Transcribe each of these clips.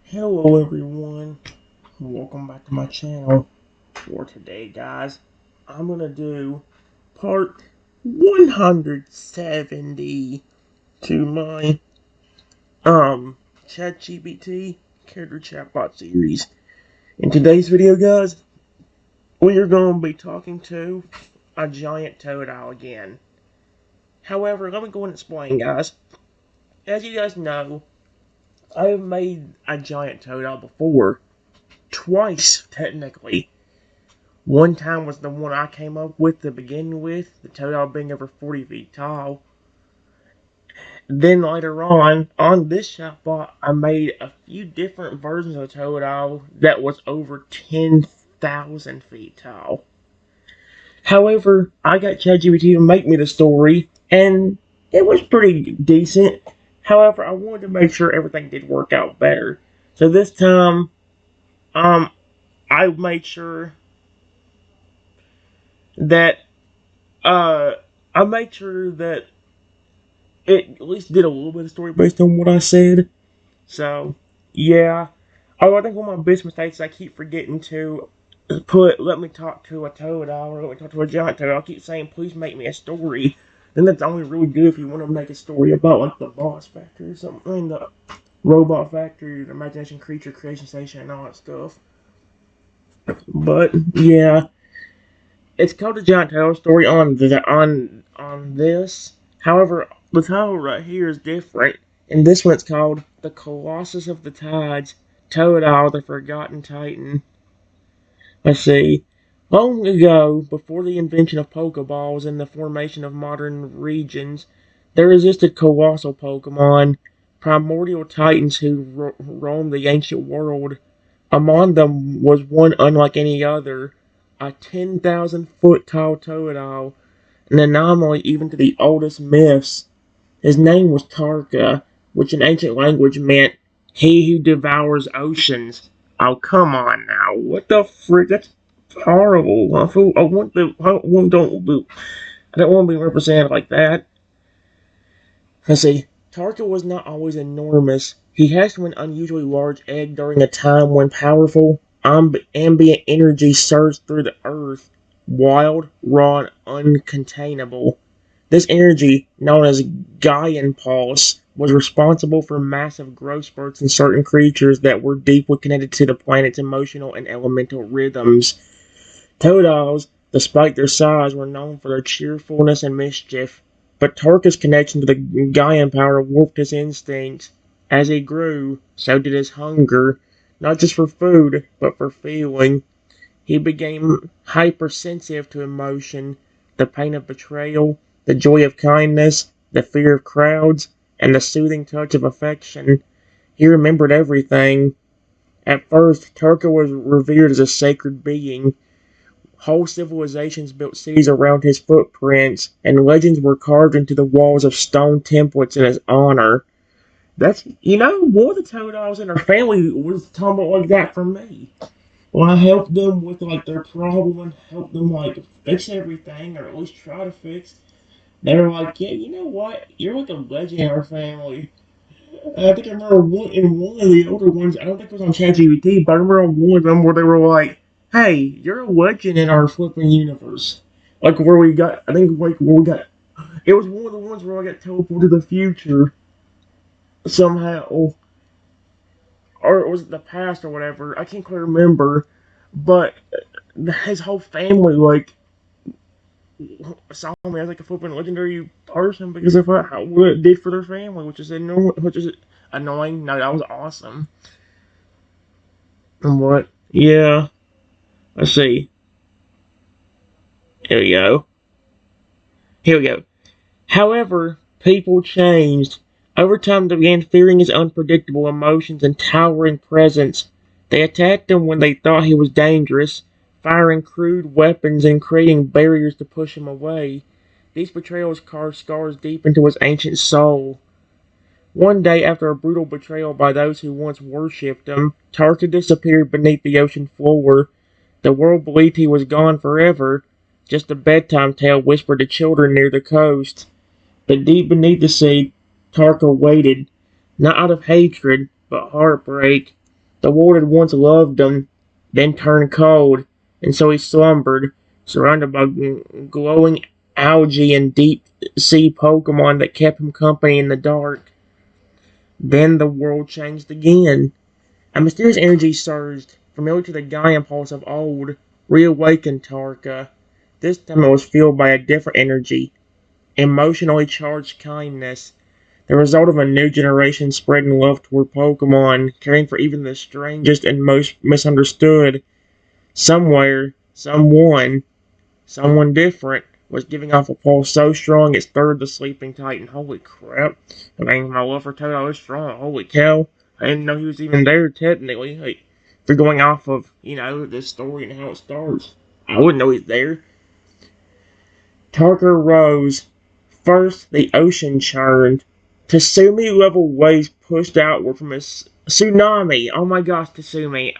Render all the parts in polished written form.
Hello everyone, welcome back to my channel. For today guys, I'm gonna do part 170 to my ChatGPT Character Chatbot series. In today's video guys, we are going to be talking to a giant toad owl again. However, let me go and explain guys. As you guys know, I have made a giant toad owl before. Twice, technically. One time was the one I came up with to begin with, the toad owl being over 40 feet tall. Then later on this chatbot, I made a few different versions of the toad owl that was over 10,000 feet tall. However, I got ChatGPT to make me the story, and it was pretty decent. However, I wanted to make sure everything did work out better. So this time, I made sure that I made sure that it at least did a little bit of story based on what I said. So yeah. Oh, I think one of my biggest mistakes is I keep forgetting to let me talk to a toad owl or let me talk to a giant toad owl. I keep saying please make me a story. And that's only really good if you want to make a story about like the boss factory or something. I mean the robot factory, the imagination creature creation station and all that stuff. But yeah. It's called the Giant Toad story on this. However, the title right here is different. In this one, it's called The Colossus of the Tides, Toad Owl, the Forgotten Titan. Let's see. Long ago, before the invention of Pokeballs and the formation of modern regions, there existed colossal Pokemon, primordial titans who roamed the ancient world. Among them was one unlike any other, a 10,000-foot tall toad owl, an anomaly even to the oldest myths. His name was Tarka, which in ancient language meant he who devours oceans. Oh, come on now. What the frick? That's horrible. I don't want to be represented like that. Let's see. Tarka was not always enormous. He hatched an unusually large egg during a time when powerful ambient energy surged through the earth, wild, raw, and uncontainable. This energy, known as Gaian pulse, was responsible for massive growth spurts in certain creatures that were deeply connected to the planet's emotional and elemental rhythms. Toad owls, despite their size, were known for their cheerfulness and mischief, but Tarka's connection to the Gaian power warped his instincts. As he grew, so did his hunger, not just for food, but for feeling. He became hypersensitive to emotion, the pain of betrayal, the joy of kindness, the fear of crowds, and the soothing touch of affection. He remembered everything. At first, Tarka was revered as a sacred being. Whole civilizations built cities around his footprints, and legends were carved into the walls of stone templates in his honor. One of the toad owls in our family was talking about like that for me. When I helped them with like their problem and helped them like fix everything, or at least try to fix, they were like, yeah, you know what? You're like a legend in our family. And I think I remember one of the older ones, I don't think it was on ChatGPT, but I remember on one of them where they were like, hey, you're a legend in our flipping universe. Like where we got, I think like where we got, it was one of the ones where I got teleported to the future somehow. Or it was the past or whatever. I can't quite remember. But his whole family, like, saw me as like a flipping legendary person because of what it did for their family, which is annoying. No, that was awesome. And what? Yeah. Let's see. Here we go. Here we go. However, people changed. Over time, they began fearing his unpredictable emotions and towering presence. They attacked him when they thought he was dangerous, firing crude weapons and creating barriers to push him away. These betrayals carved scars deep into his ancient soul. One day, after a brutal betrayal by those who once worshipped him, Tarka disappeared beneath the ocean floor. The world believed he was gone forever. Just a bedtime tale whispered to children near the coast. But deep beneath the sea, Tarka waited, not out of hatred, but heartbreak. The world had once loved him, then turned cold, and so he slumbered, surrounded by glowing algae and deep sea Pokemon that kept him company in the dark. Then the world changed again. A mysterious energy surged, familiar to the Gaia impulse of old, reawakened Tarka. This time it was fueled by a different energy, emotionally charged kindness, the result of a new generation spreading love toward Pokemon, caring for even the strangest and most misunderstood. Somewhere, someone different, was giving off a pulse so strong it stirred the sleeping Titan. Holy crap. I mean, my love for Toto is strong. Holy cow. I didn't know he was even there, technically. Like, if you're going off of, this story and how it starts, I wouldn't know he's there. Tarker rose. First, the ocean churned. Tasumi-level waves pushed outward from his tsunami. Oh my gosh, Tasumi.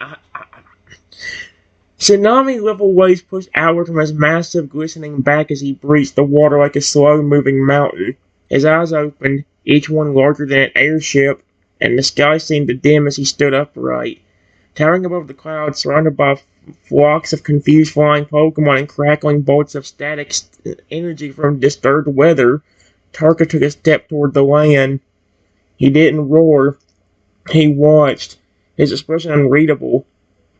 Tsunami-level waves pushed outward from his massive, glistening back as he breached the water like a slow-moving mountain. His eyes opened, each one larger than an airship, and the sky seemed to dim as he stood upright. Towering above the clouds, surrounded by flocks of confused flying Pokemon and crackling bolts of static energy from disturbed weather, Tarka took a step toward the land. He didn't roar. He watched, his expression unreadable,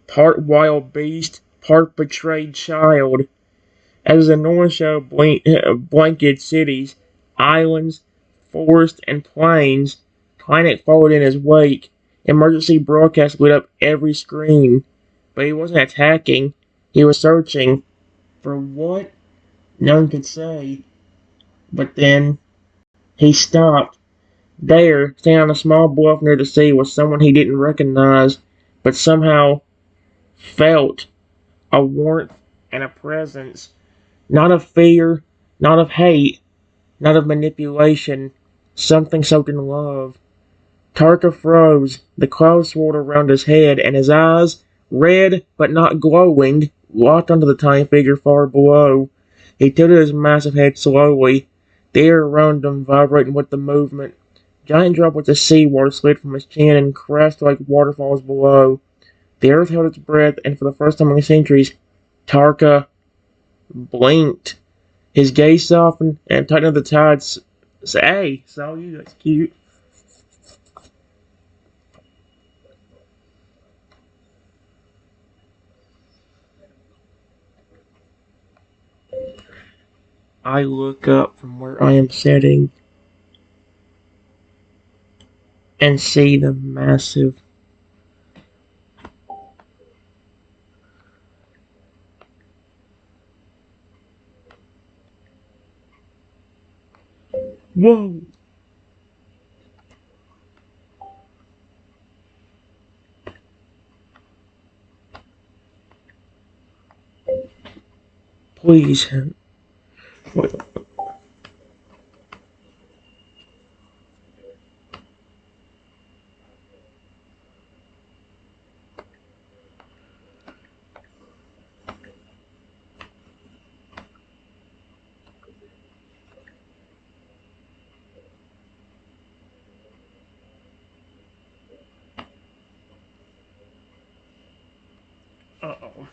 part wild beast, part betrayed child. As the enormous shadow blanketed cities, islands, forests, and plains, Planet followed in his wake. Emergency broadcasts lit up every screen. But he wasn't attacking. He was searching. For what? No one could say. But then, he stopped. There, standing on a small bluff near the sea, was someone he didn't recognize, but somehow felt a warmth and a presence. Not of fear, not of hate, not of manipulation. Something soaked in love. Tarka froze. The clouds swirled around his head, and his eyes, red but not glowing, locked onto the tiny figure far below. He tilted his massive head slowly, the air around him vibrating with the movement. Giant droplets of seawater slid from his chin and crashed like waterfalls below. The earth held its breath, and for the first time in centuries, Tarka blinked. His gaze softened, and tightened the tides. Hey, saw you, that's cute. I look up from where I am sitting and see the massive. Whoa! Please. Wait. Uh-oh.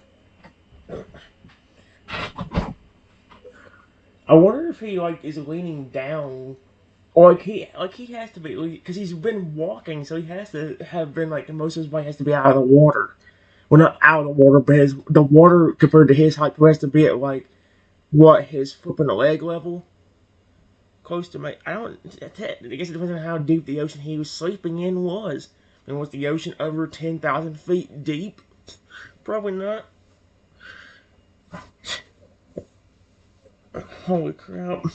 I wonder if he is leaning down, or he has to be because he's been walking, so he has to have been most of his body has to be out of the water. Well, not out of the water, but the water compared to his height has to be at what his foot and the leg level, close to me. I don't. I guess it depends on how deep the ocean he was sleeping in was. And was the ocean over 10,000 feet deep? Probably not. Holy crap!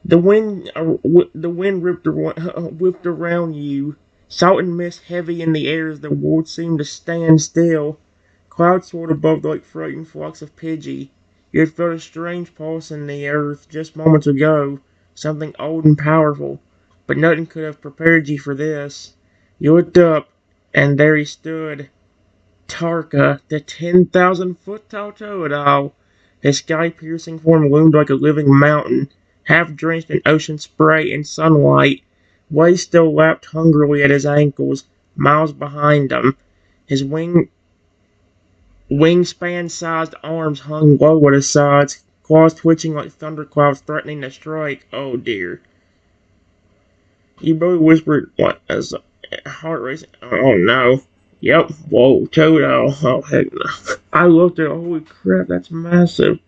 The wind whipped around you. Salt and mist heavy in the air as the world seemed to stand still. Clouds soared above like frightened flocks of Pidgey. You had felt a strange pulse in the earth just moments ago, something old and powerful, but nothing could have prepared you for this. You looked up, and there he stood, Tarka, the 10,000-foot tall Toadal. His sky-piercing form loomed like a living mountain, half drenched in ocean spray and sunlight. Waves still lapped hungrily at his ankles, miles behind him. His wingspan-sized arms hung low at his sides, claws twitching like thunderclouds threatening to strike. Oh dear. He both whispered what as heart racing. Oh no. Yep. Whoa, Toto. Oh heck no. I looked at it. Holy crap, that's massive.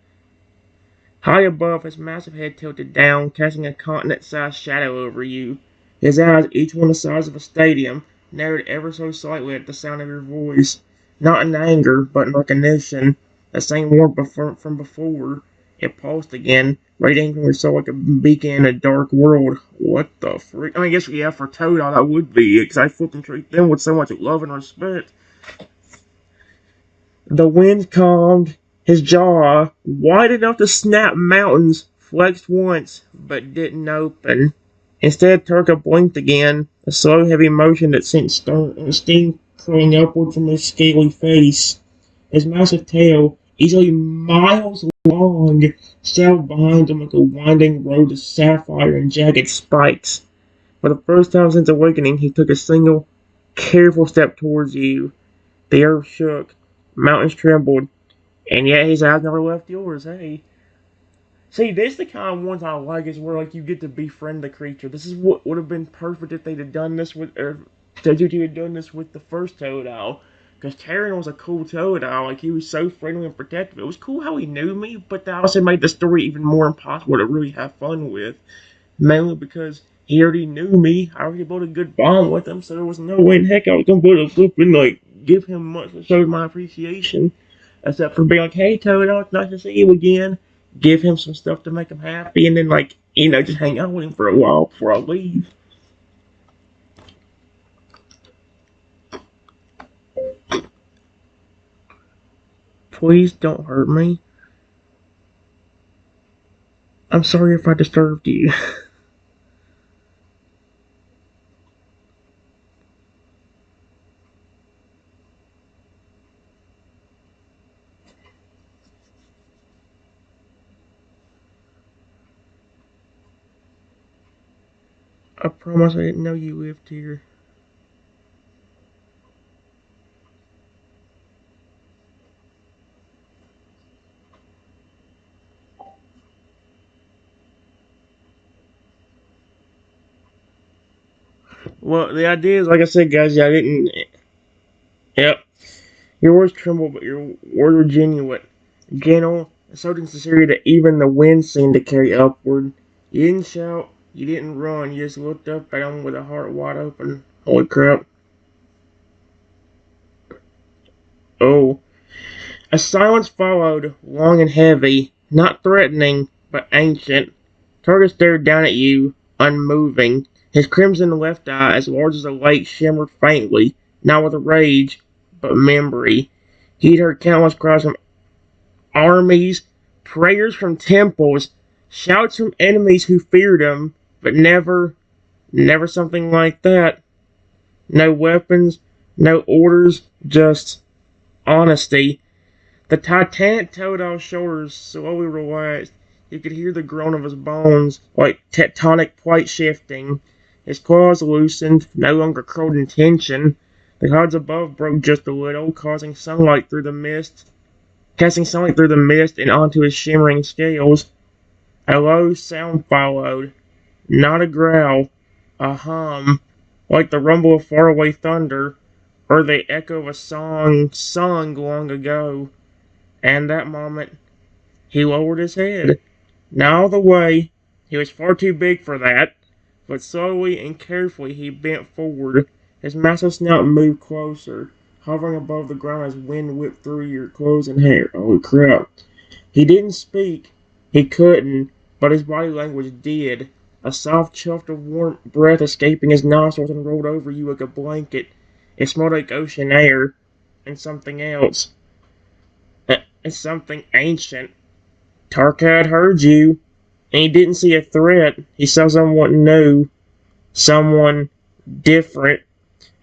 High above, his massive head tilted down, casting a continent-sized shadow over you. His eyes, each one the size of a stadium, narrowed ever so slightly at the sound of your voice. Not in anger, but in recognition. The same warmth from before. It pulsed again, radiating from your soul like a beacon in a dark world. What the freak? I mean, I guess, yeah, for Toad, that would be it, because I flipped treat them with so much love and respect. The wind calmed. His jaw, wide enough to snap mountains, flexed once, but didn't open. Instead, Turka blinked again, a slow, heavy motion that sent steam curling upward from his scaly face. His massive tail, easily miles long, sailed behind him like a winding road of sapphire and jagged spikes. For the first time since awakening, he took a single, careful step towards you. The earth shook, mountains trembled, and yet his eyes never left yours, hey. See, this is the kind of ones I like, is where, like, you get to befriend the creature. This is what would have been perfect if they'd have done this with, or ChatGPT had done this with the first Toad Owl. Because Tyrion was a cool Toad Owl, like, he was so friendly and protective. It was cool how he knew me, but that also made the story even more impossible to really have fun with. Mainly because he already knew me, I already built a good bond with him, so there was no way in heck I was going to put a flip and, like, give him much to show my appreciation. Except for being like, hey, Toto, it's nice to see you again. Give him some stuff to make him happy, and then, like, just hang out with him for a while before I leave. Please don't hurt me. I'm sorry if I disturbed you. I promise I didn't know you lived here. Well, the idea is, like I said, guys, I didn't. Yep. Your words trembled, but your words were genuine. Gentle, so sincere that even the wind seemed to carry upward. You didn't shout, you didn't run, you just looked up at him with a heart wide open. Holy crap. Oh. A silence followed, long and heavy, not threatening, but ancient. Turtle stared down at you, unmoving. His crimson left eye, as large as a lake, shimmered faintly, not with rage, but memory. He'd heard countless cries from armies, prayers from temples, shouts from enemies who feared him, but never something like that. No weapons, no orders, just honesty. The titanic Toad's shoulders slowly relaxed. You could hear the groan of his bones, like tectonic plates shifting. His claws loosened, no longer curled in tension. The clouds above broke just a little, casting sunlight through the mist and onto his shimmering scales. A low sound followed, not a growl, a hum, like the rumble of faraway thunder, or the echo of a song sung long ago. And that moment, he lowered his head. Not all the way, he was far too big for that, but slowly and carefully he bent forward. His massive snout moved closer, hovering above the ground as wind whipped through your clothes and hair. Holy crap. He didn't speak. He couldn't, but his body language did. A soft chuft of warm breath escaping his nostrils and rolled over you like a blanket. It smelled like ocean air, and something else. And something ancient. Tarka had heard you, and he didn't see a threat. He saw someone new, someone different.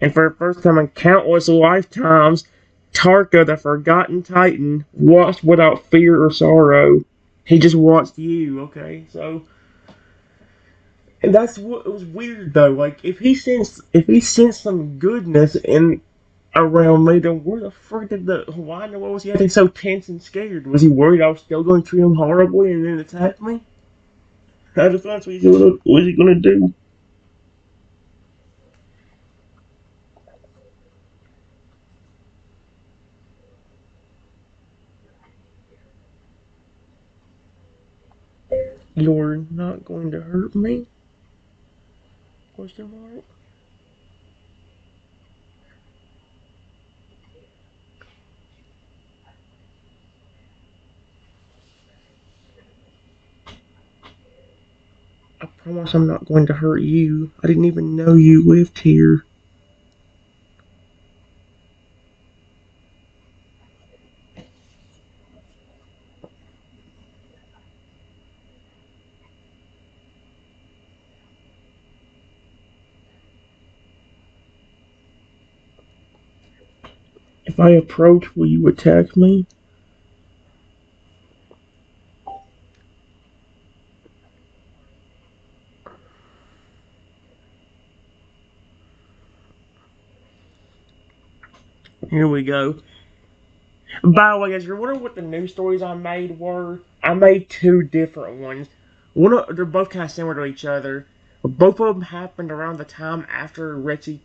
And for the first time in countless lifetimes, Tarka, the Forgotten Titan, watched without fear or sorrow. He just watched you, okay? So, And that's what it was weird though. Like if he sensed some goodness in around me, then where the frick did the why in the world was he acting so tense and scared? Was he worried I was still going to treat him horribly and then attack me? I just thought what was he gonna do? You're not going to hurt me? Question mark. I promise I'm not going to hurt you. I didn't even know you lived here. If I approach, will you attack me? Here we go. By the way, guys, you're wondering what the news stories I made were? I made two different ones. They're both kind of similar to each other. Both of them happened around the time after Richie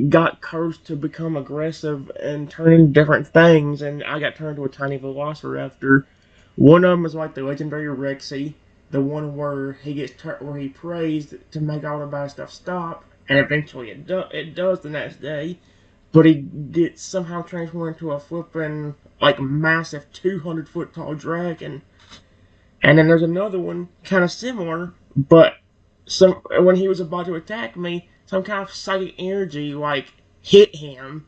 got cursed to become aggressive and turn into different things, and I got turned into a tiny velociraptor. One of them is like the legendary Rexy, the one where where he prays to make all the bad stuff stop, and eventually it does the next day. But he gets somehow transformed into a flippin' like massive 200-foot tall dragon. And then there's another one kind of similar, but some when he was about to attack me, some kind of psychic energy like hit him,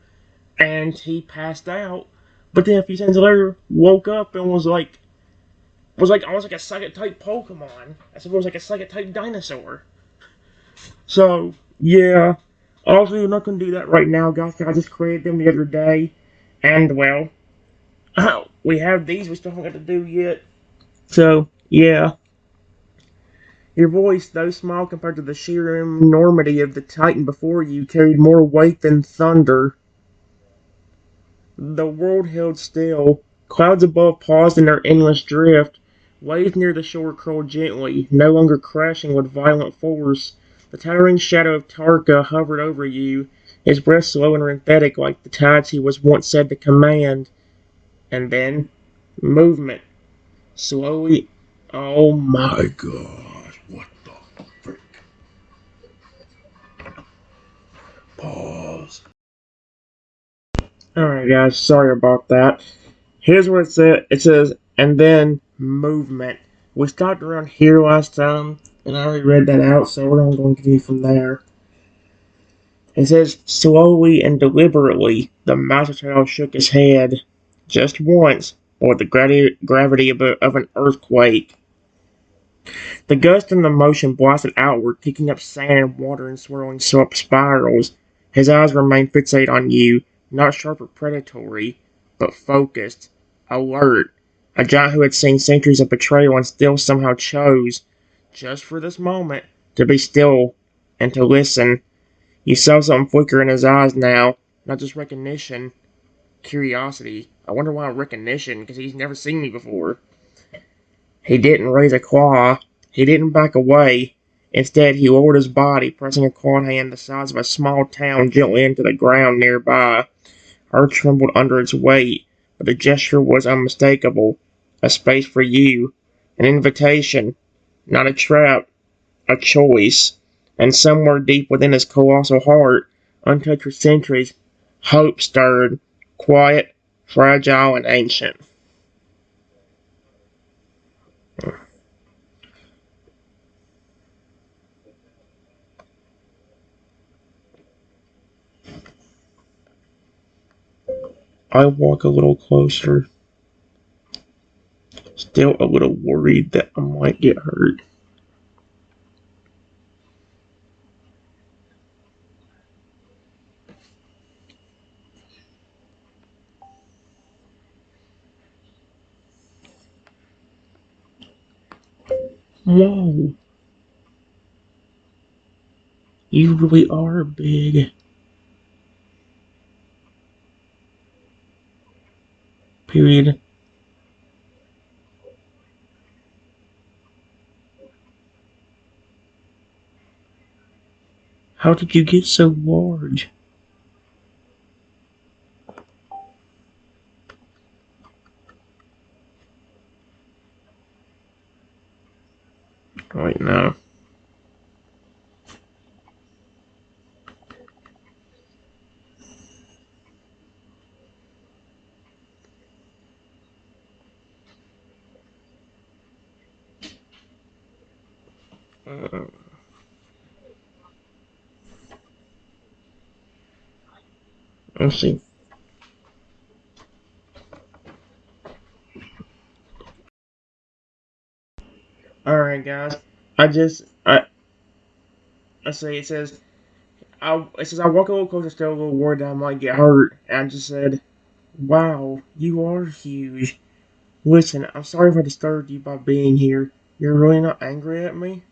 and he passed out. But then a few seconds later, woke up and was like almost like a psychic type Pokemon. I suppose like a psychic type dinosaur. So yeah, obviously we're not gonna do that right now, guys. I just created them the other day, and well, we have these we still haven't got to do yet. So yeah, your voice, though small compared to the sheer enormity of the Titan before you, carried more weight than thunder. The world held still. Clouds above paused in their endless drift. Waves near the shore curled gently, no longer crashing with violent force. The towering shadow of Tarka hovered over you, his breath slow and rhythmic like the tides he was once said to command. And then, movement. Slowly. Oh my god, what the frick? Pause. Alright, guys, sorry about that. Here's what it says. It says, and then movement. We stopped around here last time, and I already read that out, so we're not going to continue from there. It says, slowly and deliberately, the master child shook his head. Just once, or the gravity of an earthquake. The gust and the motion blasted outward, kicking up sand and water in swirling spirals. His eyes remained fixated on you, not sharp or predatory, but focused, alert. A giant who had seen centuries of betrayal and still somehow chose, just for this moment, to be still and to listen. You saw something flicker in his eyes now, not just recognition, curiosity. I wonder why recognition, because he's never seen me before. He didn't raise a claw. He didn't back away. Instead, he lowered his body, pressing a clawed hand the size of a small town gently into the ground nearby. Earth trembled under its weight, but the gesture was unmistakable. A space for you. An invitation. Not a trap. A choice. And somewhere deep within his colossal heart, untouched for centuries, hope stirred. Quiet, fragile, and ancient. I walk a little closer, still a little worried that I might get hurt. Whoa. You really are big. Period. How did you get so large? Right now. Uh, let's see. Alright, guys. I just, I say it says, I walk a little closer, still a little worried that I might get hurt. And I just said, wow, you are huge. Listen, I'm sorry if I disturbed you by being here. You're really not angry at me?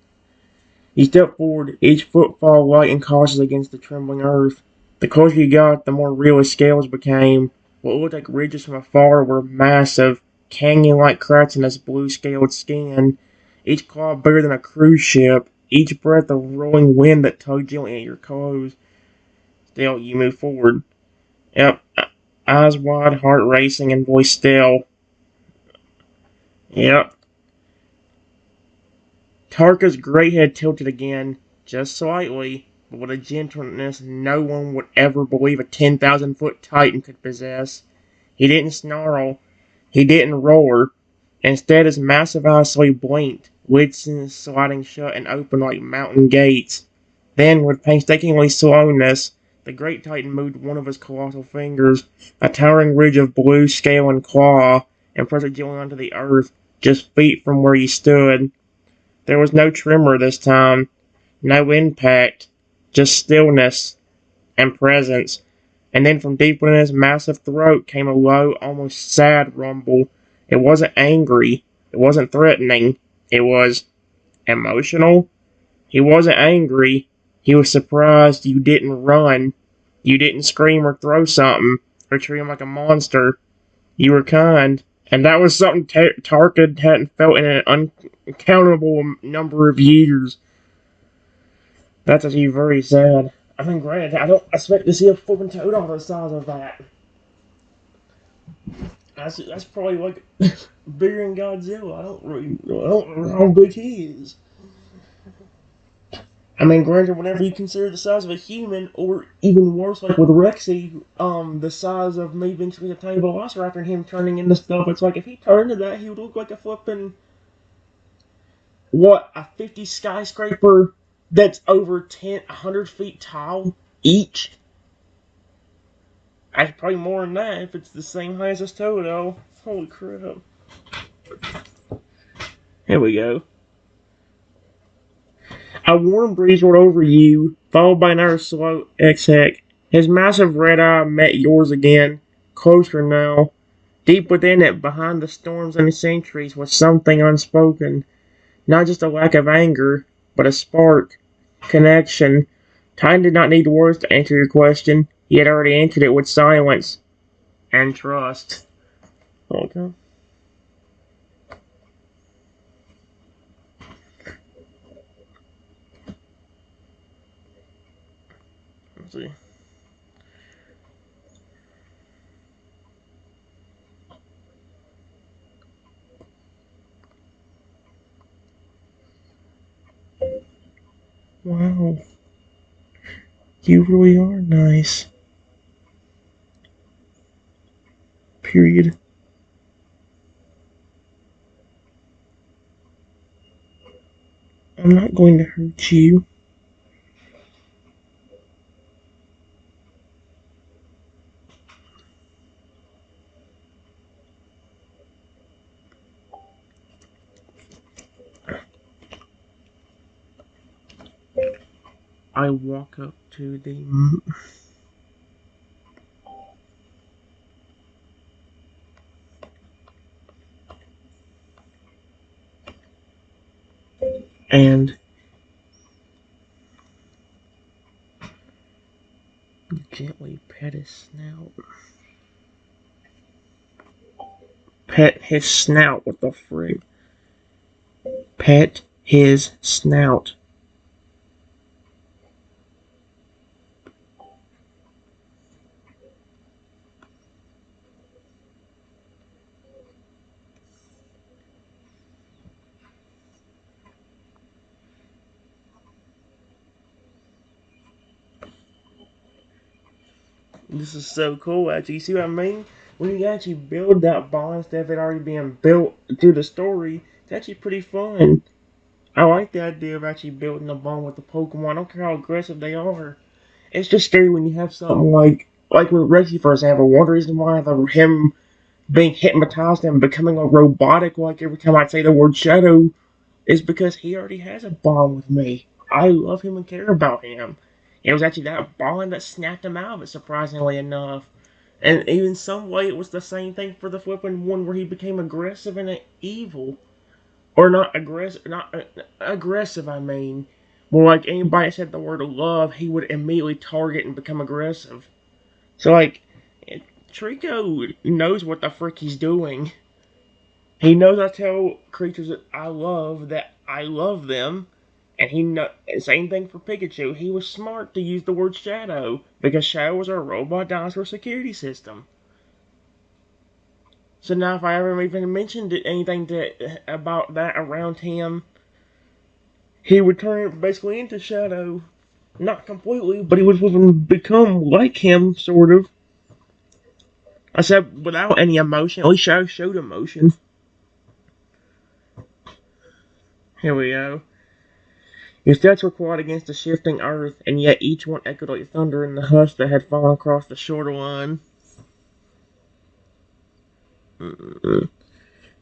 He stepped forward, each footfall light and cautious against the trembling earth. The closer you got, the more real his scales became. What looked like ridges from afar were massive, canyon-like cracks in his blue-scaled skin, each claw bigger than a cruise ship, each breath a rolling wind that tugged gently at your clothes. Still, you move forward. Yep, eyes wide, heart racing, and voice still. Yep. Tarka's great head tilted again, just slightly, but with a gentleness no one would ever believe a 10,000-foot Titan could possess. He didn't snarl. He didn't roar. Instead, his massive eyes slowly blinked, lids sliding shut and open like mountain gates. Then, with painstakingly slowness, the great Titan moved one of his colossal fingers, a towering ridge of blue scale and claw, and pressed it gently onto the earth, just feet from where he stood. There was no tremor this time, no impact, just stillness and presence. And then from deep within his massive throat came a low, almost sad rumble. It wasn't angry. It wasn't threatening. It was emotional. He wasn't angry. He was surprised you didn't run. You didn't scream or throw something, or treat him like a monster. You were kind. And that was something Tarka hadn't felt in an uncountable number of years. That's actually very sad. I mean, granted, I don't expect to see a flipping toad the size of that. That's probably like bigger than Godzilla. I don't know how big he is. I mean, granted, whenever you consider the size of a human, or even worse, like with Rexy, the size of me being a tiny velociraptor and him turning into stuff, it's like if he turned into that, he would look like a flipping what, a 50 skyscraper that's over 100 feet tall each. Probably more than that if it's the same height as this Toto. Holy crap. Here we go. A warm breeze rolled over you, followed by another slow exhale. His massive red eye met yours again, closer now. Deep within it, behind the storms and the centuries, was something unspoken. Not just a lack of anger, but a spark. Connection. Time did not need words to answer your question. He had already answered it with silence and trust. Okay. Let's see. Wow. You really are nice. Period. I'm not going to hurt you. I walk up to the and Gently pet his snout. Pet his snout. What the frig? Pet his snout. This is so cool, actually. You see what I mean? When you actually build that bond instead of it already being built through the story, it's actually pretty fun. I like the idea of actually building a bond with the Pokemon. I don't care how aggressive they are. It's just scary when you have something like with Reggie, for example. One reason why him being hypnotized and becoming a robotic like every time I say the word Shadow is because he already has a bond with me. I love him and care about him. It was actually that bond that snapped him out of it, surprisingly enough. And even some way, it was the same thing for the flipping one where he became aggressive and evil, or not aggressive. I mean, more like anybody said the word love, he would immediately target and become aggressive. So like, Trico knows what the frick he's doing. He knows I tell creatures that I love them, and same thing for Pikachu. He was smart to use the word Shadow because Shadow was our robot dinosaur security system. So now, if I ever even mentioned about that around him, he would turn it basically into Shadow. Not completely, but he would even become like him, sort of. I said without any emotion. At least Shadow showed emotion. Here we go. Your steps were quiet against the shifting earth, and yet each one echoed like thunder in the hush that had fallen across the shoreline. Mm-mm.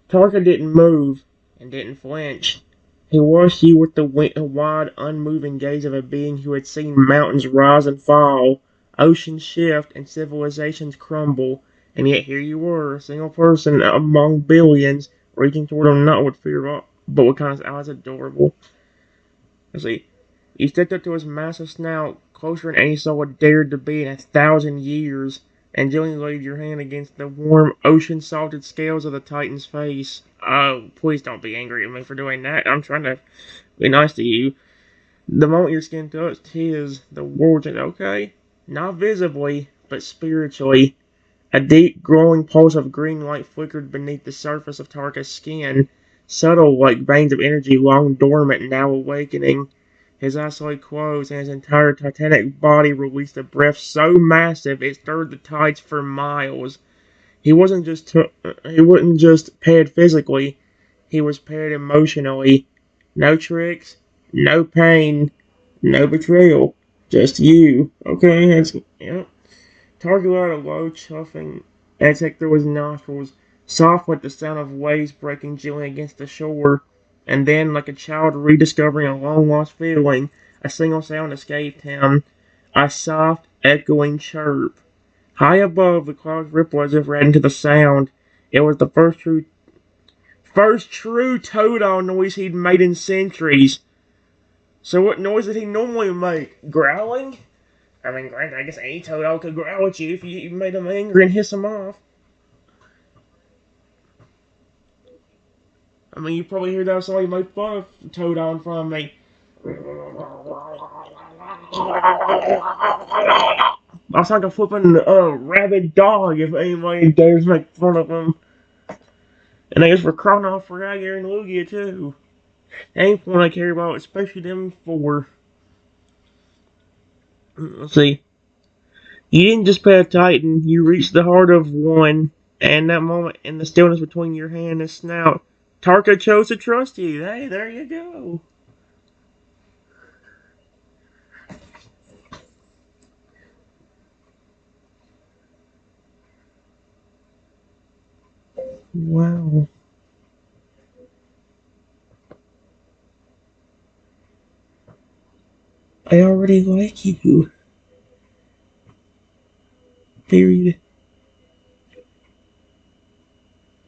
Tarka didn't move and didn't flinch. He watched you with the wide, unmoving gaze of a being who had seen mountains rise and fall, oceans shift, and civilizations crumble, and yet here you were, a single person among billions, reaching toward him not with fear, but with kind of eyes adorable. Let's see. You stepped up to his massive snout, closer than any soul had dared to be in 1,000 years, and gently laid your hand against the warm, ocean-salted scales of the Titan's face. Oh, please don't be angry at me for doing that. I'm trying to be nice to you. The moment your skin touched his, the world said, okay, not visibly, but spiritually. A deep, growing pulse of green light flickered beneath the surface of Tarka's skin, subtle like veins of energy long dormant, now awakening. His eyes slowly closed, and his entire titanic body released a breath so massive it stirred the tides for miles. He wasn't just paired physically; he was paired emotionally. No tricks, no pain, no betrayal. Just you. Okay, yeah. Target let out a low, chuffing exhale through his nostrils, soft like the sound of waves breaking gently against the shore. And then, like a child rediscovering a long-lost feeling, a single sound escaped him, a soft, echoing chirp. High above, the clouds rippled as if ready to the sound. It was the first true Toadle noise he'd made in centuries. So what noise did he normally make? Growling? I mean, granted, I guess any Toadle could growl at you if you made him angry and hiss him off. I mean, you probably hear that if somebody made fun of Toadle in front of me. I was like a flipping rabid dog if anybody dares make fun of him. And I guess for Chrono, Fragger, and Lugia too. Ain't one I care about, especially them four. Let's see. You didn't just pet a Titan, you reached the heart of one, and that moment in the stillness between your hand and snout, Tarka chose to trust you. Hey, there you go. Wow. I already like you. Period.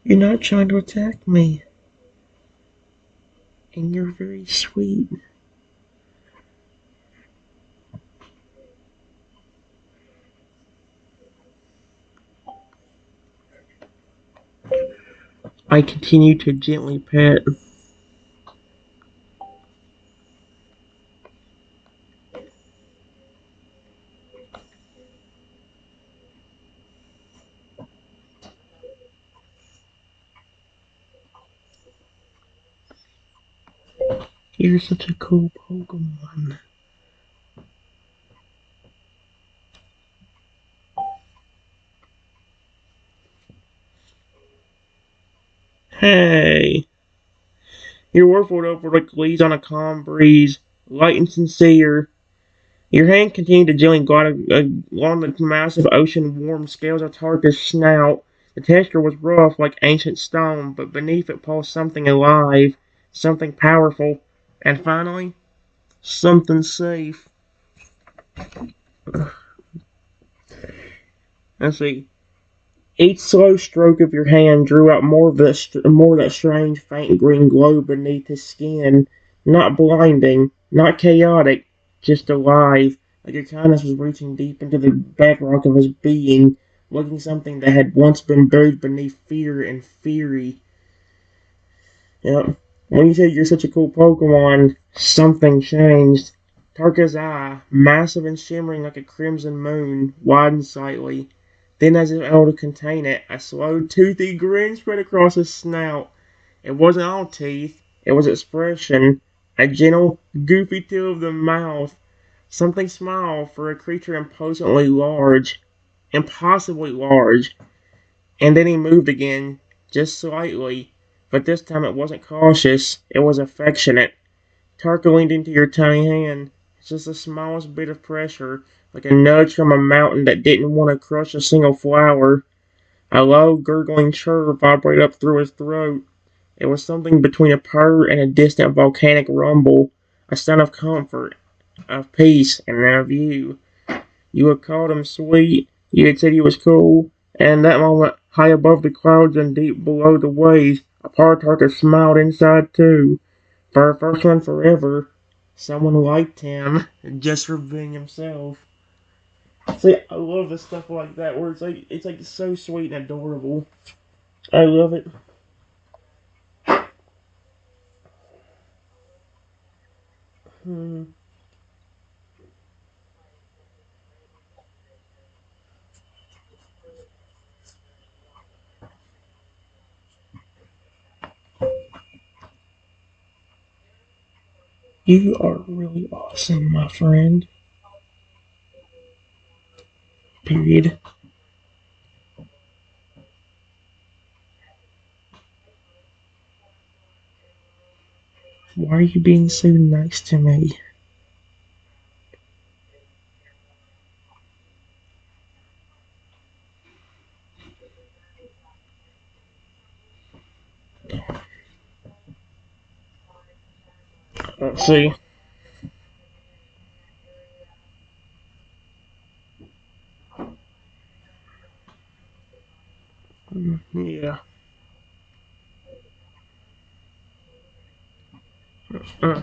You're not trying to attack me. And you're very sweet. I continued to gently pet. You're such a cool Pokemon. Hey. Your words rolled over like leaves on a calm breeze, light and sincere. Your hand continued to gently glide along the massive ocean-warm scales of Tarkus' snout. The texture was rough like ancient stone, but beneath it pulsed something alive, something powerful, and finally, something safe. Let's see. Each slow stroke of your hand drew out more of that strange, faint green glow beneath his skin. Not blinding, not chaotic, just alive, like your kindness was reaching deep into the bedrock of his being, looking something that had once been buried beneath fear and fury. Yep. When you said you're such a cool Pokemon, something changed. Tarka's eye, massive and shimmering like a crimson moon, widened slightly. Then, as if able to contain it, a slow, toothy grin spread across his snout. It wasn't all teeth, it was expression. A gentle, goofy tilt of the mouth. Something small for a creature imposingly large. Impossibly large. And then he moved again, just slightly. But this time it wasn't cautious, it was affectionate. Tarka leaned into your tiny hand. It's just the smallest bit of pressure, like a nudge from a mountain that didn't want to crush a single flower. A low, gurgling chirp vibrated up through his throat. It was something between a purr and a distant volcanic rumble, a sign of comfort, of peace, and of you. You had called him sweet, you had said he was cool, and in that moment, high above the clouds and deep below the waves, a part of Tarka smiled inside too. For a first one forever, someone liked him just for being himself. See, I love the stuff like that where it's like so sweet and adorable. I love it. Hmm. You are really awesome, my friend. Period. Why are you being so nice to me? Let's see. Yeah. Uh,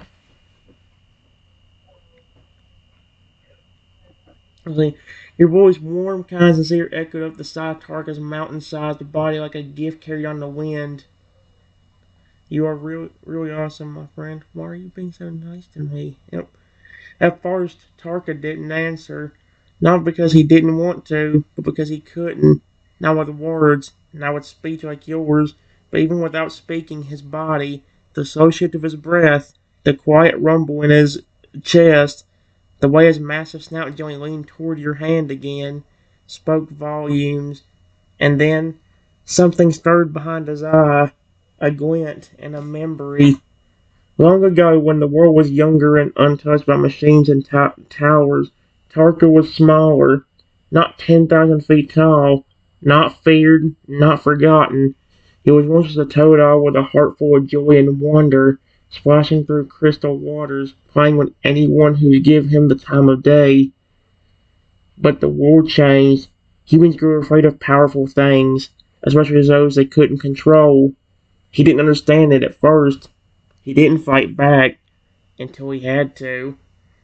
let's see. Your voice warm, kind of sincere, echoed up the side of Tarka's mountain-sized body like a gift carried on the wind. You are really, really awesome, my friend. Why are you being so nice to me? Yep. At first, Tarka didn't answer, not because he didn't want to, but because he couldn't. Not with words, not with speech like yours, but even without speaking, his body, the slow shift of his breath, the quiet rumble in his chest, the way his massive snout gently leaned toward your hand again, spoke volumes. And then something stirred behind his eye, a glint and a memory. Long ago, when the world was younger and untouched by machines and towers, Tarka was smaller, not 10,000 feet tall, not feared, not forgotten. He was once just a toad with a heart full of joy and wonder, splashing through crystal waters, playing with anyone who would give him the time of day. But the world changed. Humans grew afraid of powerful things, especially those they couldn't control. He didn't understand it at first. He didn't fight back until he had to,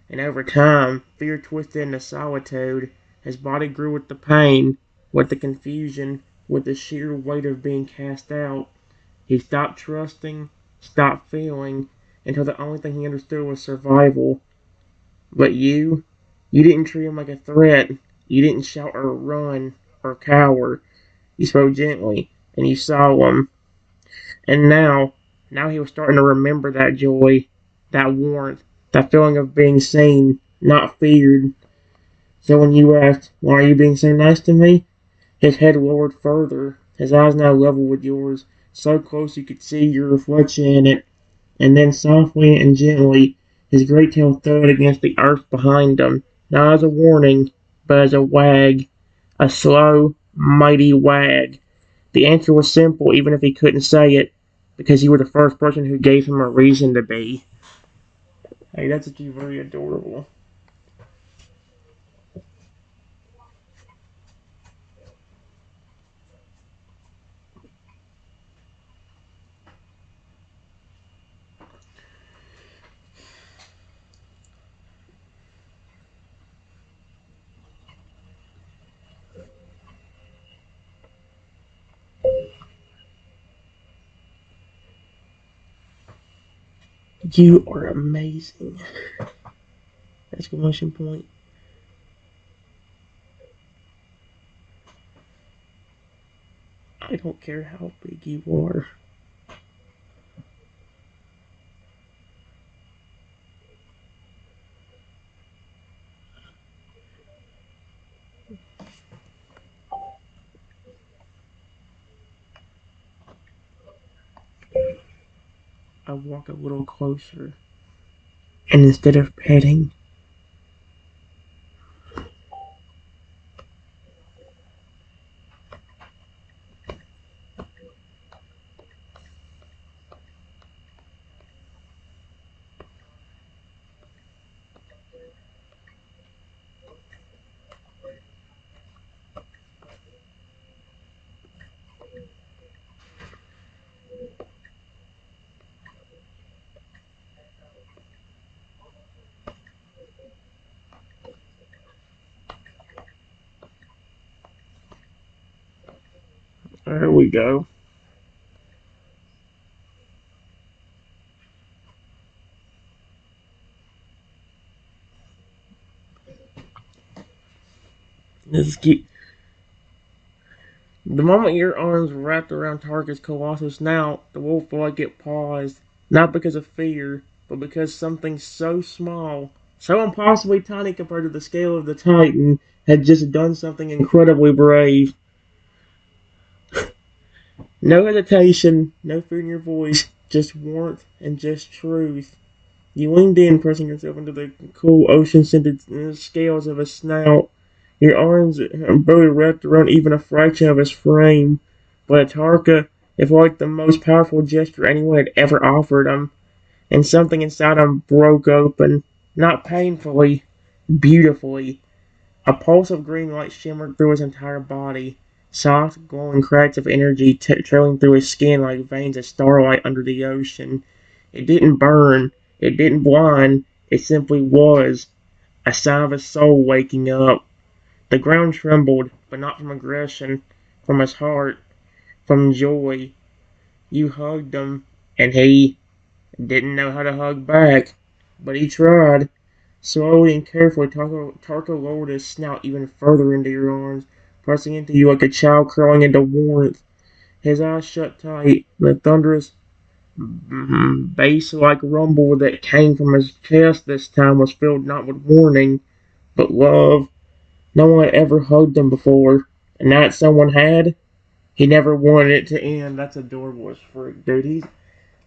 and over time, fear twisted into solitude. His body grew with the pain, with the confusion, with the sheer weight of being cast out. He stopped trusting, stopped feeling, until the only thing he understood was survival. But you didn't treat him like a threat. You didn't shout or run or cower. You spoke gently, and you saw him. And now he was starting to remember that joy, that warmth, that feeling of being seen, not feared. So when you asked, "Why are you being so nice to me?" his head lowered further, his eyes now level with yours, so close you could see your reflection in it, and then softly and gently his great tail thudded against the earth behind him, not as a warning, but as a wag, a slow, mighty wag. The answer was simple, even if he couldn't say it, because you were the first person who gave him a reason to be. Hey, that's actually very adorable. You are amazing! Exclamation point. I don't care how big you are. I walk a little closer, and instead of petting, there we go. This is cute. The moment your arms wrapped around Target's colossal snout, the wolf like it paused, not because of fear, but because something so small, so impossibly tiny compared to the scale of the Titan, had just done something incredibly brave. No hesitation, no fear in your voice, just warmth and just truth. You leaned in, pressing yourself into the cool ocean-scented scales of his snout. Your arms barely wrapped around even a fraction of his frame. But Atarka, it felt like the most powerful gesture anyone had ever offered him. And something inside him broke open. Not painfully, beautifully. A pulse of green light shimmered through his entire body. Soft, glowing cracks of energy trailing through his skin like veins of starlight under the ocean. It didn't burn. It didn't blind. It simply was. A sign of his soul waking up. The ground trembled, but not from aggression. From his heart. From joy. You hugged him, and he didn't know how to hug back. But he tried. Slowly and carefully, Tarko lowered his snout even further into your arms, pressing into you like a child curling into warmth. His eyes shut tight, and the thunderous bass-like rumble that came from his chest this time was filled not with warning, but love. No one had ever hugged him before, and now that someone had, he never wanted it to end. That's adorable as freak, dude.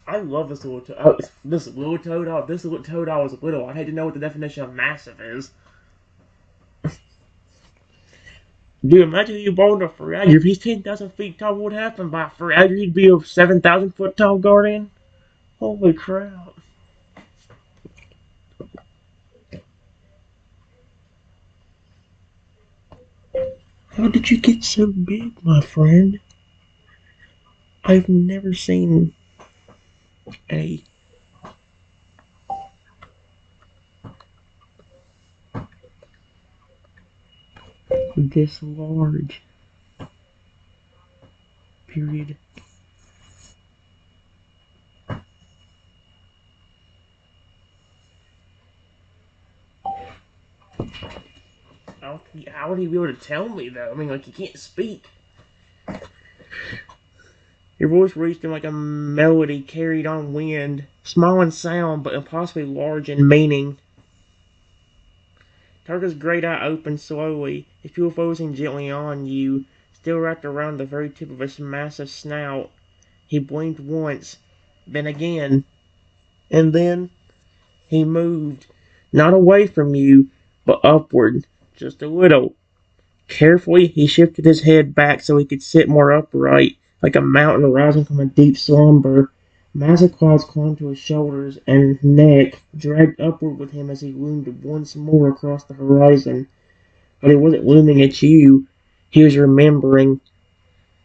I love this little toad. This little toad. This little toad. I was little. I hate to know what the definition of massive is. Dude, imagine you bowled a Fragger. If he's 10,000 feet tall, what would happen by a Fragger? He'd be a 7,000 foot tall guardian. Holy crap. How did you get so big, my friend? I've never seen a this large. Period. how would he be able to tell me, though? I mean, like, he can't speak. Your voice reached him like a melody carried on wind, small in sound, but impossibly large in meaning. Tarka's great eye opened slowly, his pupil focusing gently on you, still wrapped around the very tip of his massive snout. He blinked once, then again, and then he moved, not away from you, but upward, just a little. Carefully, he shifted his head back so he could sit more upright, like a mountain rising from a deep slumber. Massive clouds clung to his shoulders and neck, dragged upward with him as he loomed once more across the horizon. But he wasn't looming at you. He was remembering.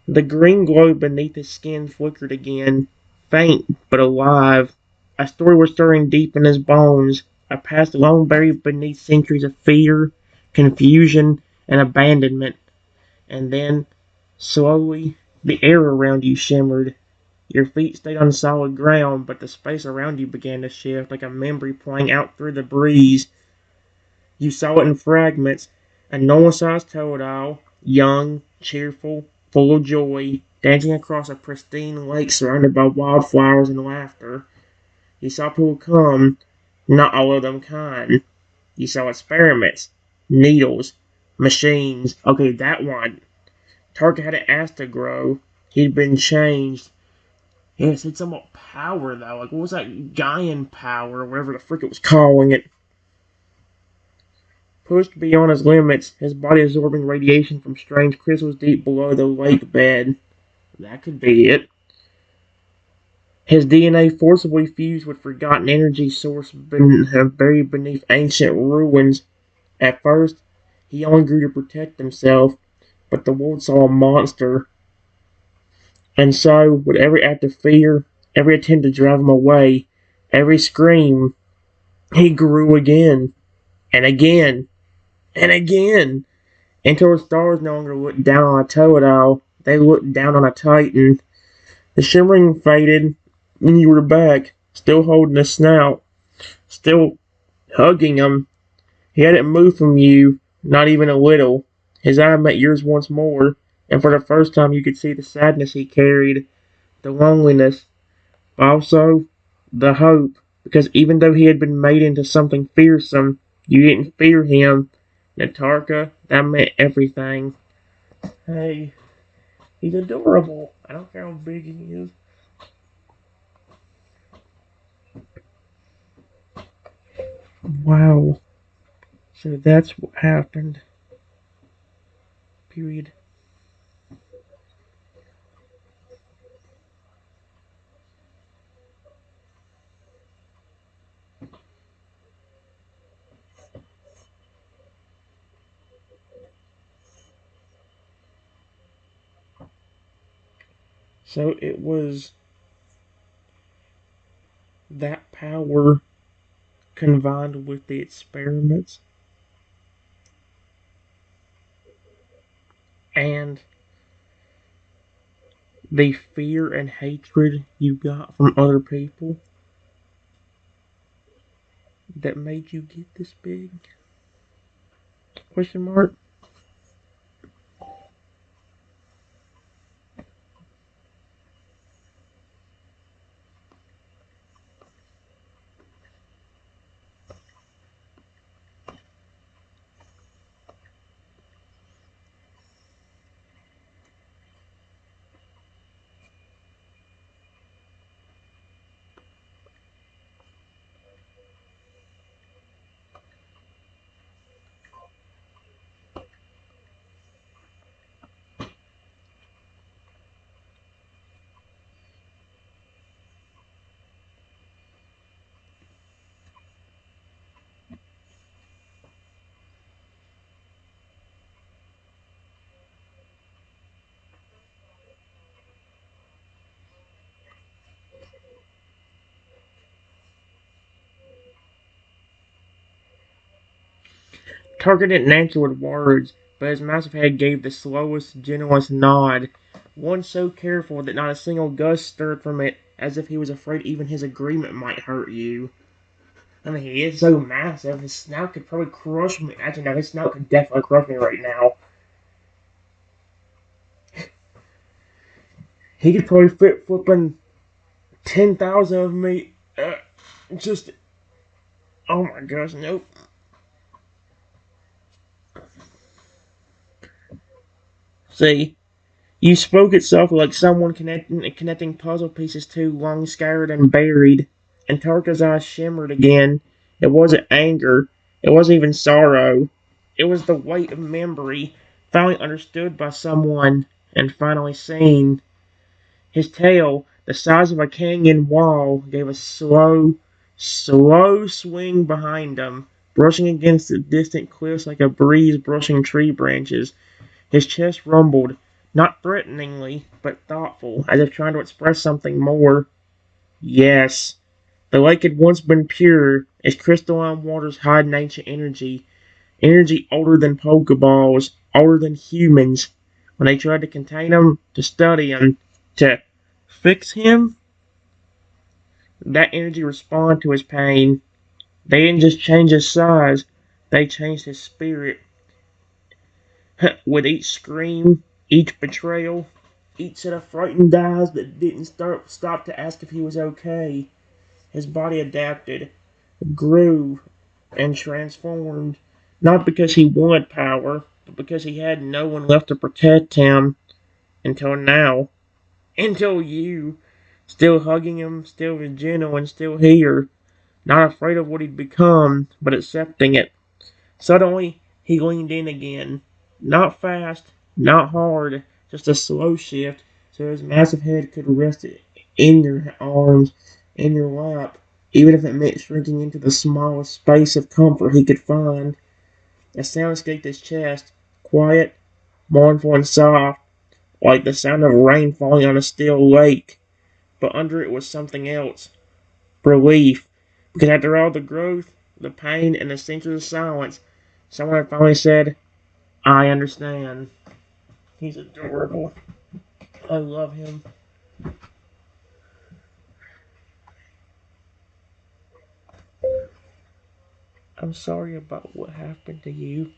The green glow beneath his skin flickered again, faint but alive. A story was stirring deep in his bones, a past long buried beneath centuries of fear, confusion, and abandonment. And then, slowly, the air around you shimmered. Your feet stayed on solid ground, but the space around you began to shift like a memory playing out through the breeze. You saw it in fragments, a normal-sized toadile, young, cheerful, full of joy, dancing across a pristine lake surrounded by wildflowers and laughter. You saw people come, not all of them kind. You saw experiments, needles, machines. Okay, that one. Tarka hadn't asked to grow. He'd been changed. It said something about power, though. Like, what was that Gaian power, or whatever the frick it was calling it? Pushed beyond his limits, his body absorbing radiation from strange crystals deep below the lake bed. That could be it. His DNA forcibly fused with forgotten energy source buried beneath ancient ruins. At first, he only grew to protect himself, but the world saw a monster. And so, with every act of fear, every attempt to drive him away, every scream, he grew again, and again, and again, until the stars no longer looked down on a toadile, they looked down on a titan. The shimmering faded, and you were back, still holding his snout, still hugging him. He hadn't moved from you, not even a little. His eye met yours once more, and for the first time you could see the sadness he carried, the loneliness, but also the hope, because even though he had been made into something fearsome, you didn't fear him. Natarka, that meant everything. Hey, he's adorable. I don't care how big he is. Wow. So that's what happened. Period. So it was that power combined with the experiments and the fear and hatred you got from other people that made you get this big? Question mark? Target didn't answer with words, but his massive head gave the slowest, gentlest nod, one so careful that not a single gust stirred from it, as if he was afraid even his agreement might hurt you. I mean, he is so massive. His snout could probably crush me. Actually, no, his snout could definitely crush me right now. He could probably fit flipping 10,000 of me. Just, oh my gosh, nope. See, you spoke it softly like someone connecting puzzle pieces too long scattered and buried. And Tarka's eyes shimmered again. It wasn't anger. It wasn't even sorrow. It was the weight of memory, finally understood by someone, and finally seen. His tail, the size of a canyon wall, gave a slow, slow swing behind him, brushing against the distant cliffs like a breeze brushing tree branches. His chest rumbled, not threateningly, but thoughtful, as if trying to express something more. Yes, the lake had once been pure, its crystalline waters hiding ancient energy, energy older than Pokeballs, older than humans. When they tried to contain him, to study him, to fix him, that energy responded to his pain. They didn't just change his size, they changed his spirit. With each scream, each betrayal, each set of frightened eyes that didn't stop to ask if he was okay, his body adapted, grew, and transformed. Not because he wanted power, but because he had no one left to protect him. Until now. Until you. Still hugging him, still gentle, and still here. Not afraid of what he'd become, but accepting it. Suddenly, he leaned in again. Not fast, not hard, just a slow shift so his massive head could rest in your arms, in your lap, even if it meant shrinking into the smallest space of comfort he could find. A sound escaped his chest, quiet, mournful, and soft, like the sound of rain falling on a still lake. But under it was something else. Relief. Because after all the growth, the pain, and the centuries of silence, someone had finally said, I understand. He's adorable. I love him. I'm sorry about what happened to you.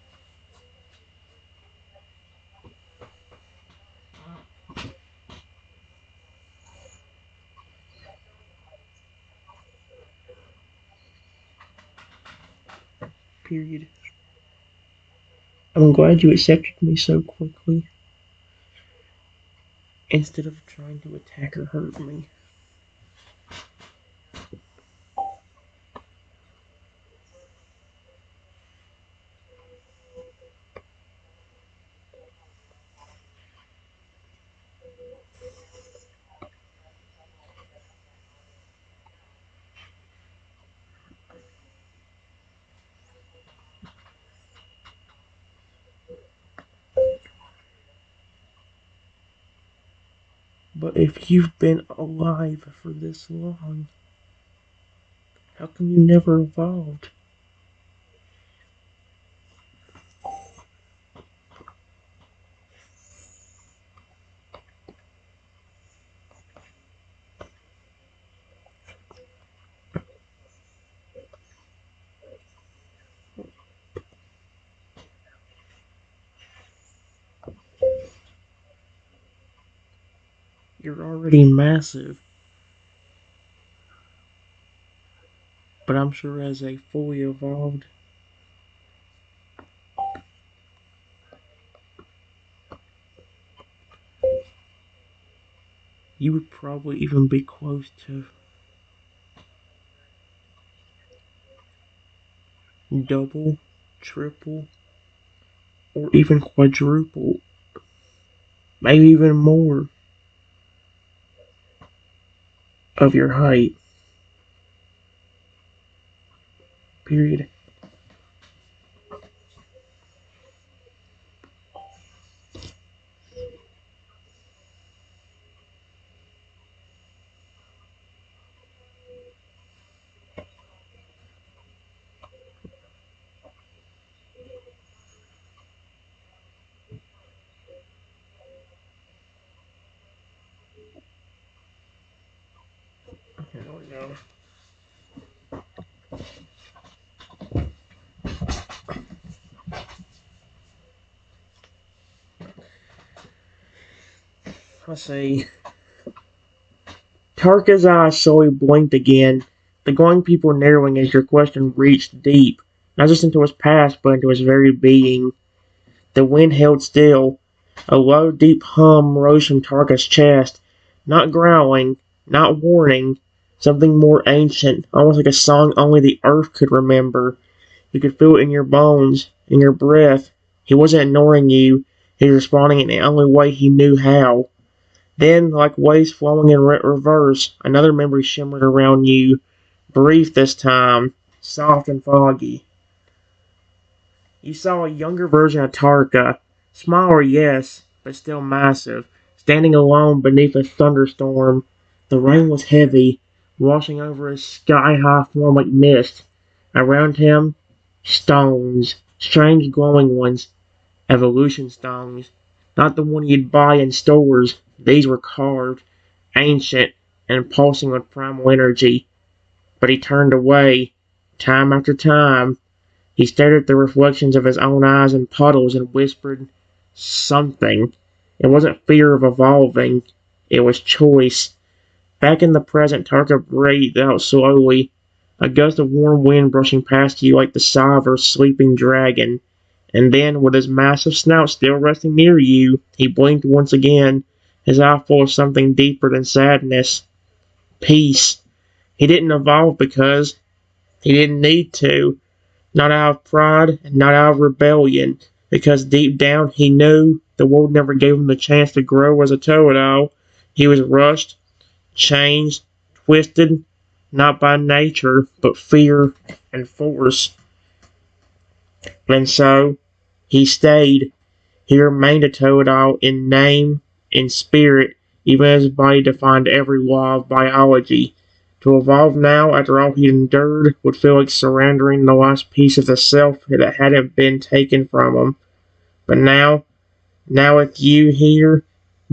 Period. I'm glad you accepted me so quickly instead of trying to attack or hurt me. But if you've been alive for this long, how come you never evolved? You're already massive, but I'm sure as a fully evolved, you would probably even be close to double, triple, or even quadruple, maybe even more of your height. Period. Here we go. Let's see. Tarka's eyes slowly blinked again, the glowing pupil narrowing as your question reached deep, not just into his past, but into his very being. The wind held still. A low, deep hum rose from Tarka's chest, not growling, not warning, something more ancient, almost like a song only the earth could remember. You could feel it in your bones, in your breath. He wasn't ignoring you. He was responding in the only way he knew how. Then, like waves flowing in reverse, another memory shimmered around you, brief this time, soft and foggy. You saw a younger version of Tarka, smaller, yes, but still massive, standing alone beneath a thunderstorm. The rain was heavy, washing over his sky-high form like mist. Around him, stones, strange glowing ones, evolution stones. Not the one you'd buy in stores. These were carved, ancient, and pulsing with primal energy. But he turned away, time after time. He stared at the reflections of his own eyes in puddles and whispered something. It wasn't fear of evolving. It was choice. Back in the present, Tarka breathed out slowly, a gust of warm wind brushing past you like the sigh of a sleeping dragon. And then, with his massive snout still resting near you, he blinked once again, his eye full of something deeper than sadness. Peace. He didn't evolve because he didn't need to. Not out of pride and not out of rebellion, because deep down he knew the world never gave him the chance to grow as a Toadal. He was rushed, changed, twisted, not by nature, but fear and force. And so, he stayed. He remained a Toadal in name, in spirit, even as his body defied every law of biology. To evolve now, after all he'd endured, would feel like surrendering the last piece of the self that hadn't been taken from him. But now with you here,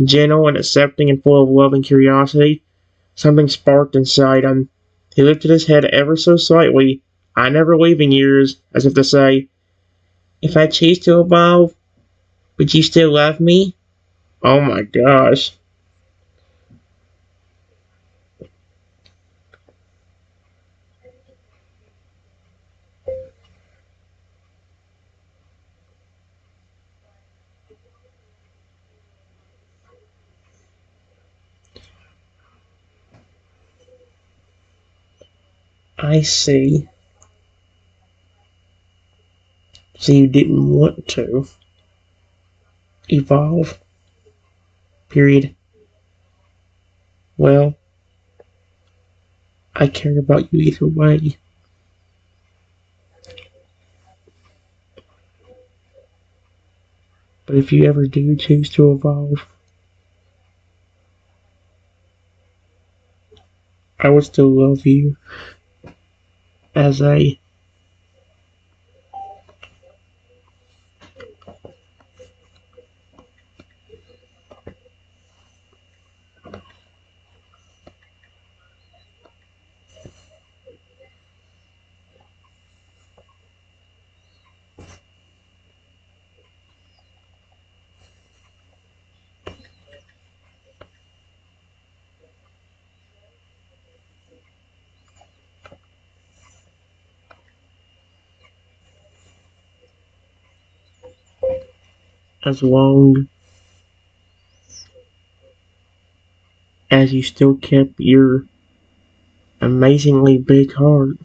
gentle and accepting and full of love and curiosity, something sparked inside him. He lifted his head ever so slightly, I never leaving yours, as if to say, if I choose to evolve, would you still love me? Oh my gosh. I see. So you didn't want to evolve. Period. Well, I care about you either way. But if you ever do choose to evolve, I would still love you as a as long as you still kept your amazingly big heart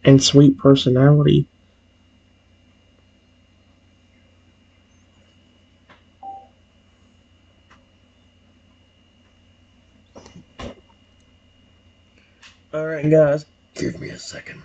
and sweet personality. Alright, guys, give me a second.